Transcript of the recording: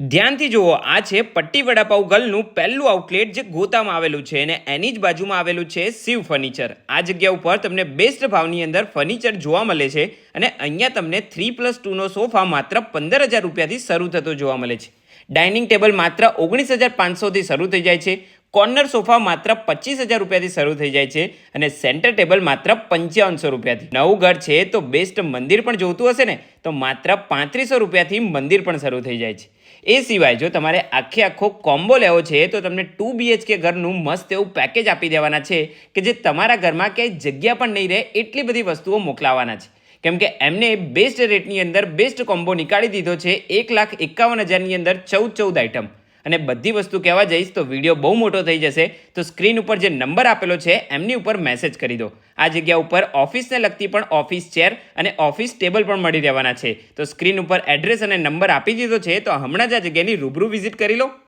ધ્યાનથી જુઓ, આ છે પટ્ટી વડાપાઉં ગર્લનું પહેલું આઉટલેટ જે ગોતામાં આવેલું છે અને એની જ બાજુમાં આવેલું છે શિવ ફર્નિચર. આ જગ્યા ઉપર તમને બેસ્ટ ભાવની અંદર ફર્નિચર જોવા મળે છે અને અહીંયા તમને 3+2નો સોફા માત્ર 15,000 રૂપિયાથી શરૂ થતો જોવા મળે છે. ડાઇનિંગ ટેબલ માત્ર 19,500થી શરૂ થઈ જાય છે. કોર્નર સોફા માત્ર 25,000 રૂપિયાથી શરૂ થઈ જાય છે અને સેન્ટર ટેબલ માત્ર 5500 રૂપિયાથી. નવું ઘર છે તો બેસ્ટ મંદિર પણ જોઈતું હશે ને, તો માત્ર 3500 રૂપિયાથી મંદિર પણ શરૂ થઈ જાય છે. એ સિવાય જો તમારે આખો કોમ્બો લેવો છે તો તમને 2 BHK ઘરનું મસ્ત એવું પેકેજ આપી દેવાના છે કે જે તમારા ઘરમાં ક્યાંય જગ્યા પણ નહીં રહે એટલી બધી વસ્તુઓ મોકલાવાના છે. કેમ કે એમને બેસ્ટ રેટની અંદર બેસ્ટ કોમ્બો નીકાળી દીધો છે 1,51,000ની અંદર 14 આઇટમ. અને બધી વસ્તુ કહેવા જઈશ તો વિડીયો બહુ મોટો થઈ જશે, તો સ્ક્રીન ઉપર જે નંબર આપેલો છે એમની ઉપર મેસેજ કરી દો. આ જગ્યા ઉપર ઓફિસને લગતી પણ ઓફિસ ચેર અને ઓફિસ ટેબલ પણ મળી રહેવાના છે. તો સ્ક્રીન ઉપર એડ્રેસ અને નંબર આપી દીધો છે, તો હમણાં જ આ જગ્યાની રૂબરૂ વિઝિટ કરી લો.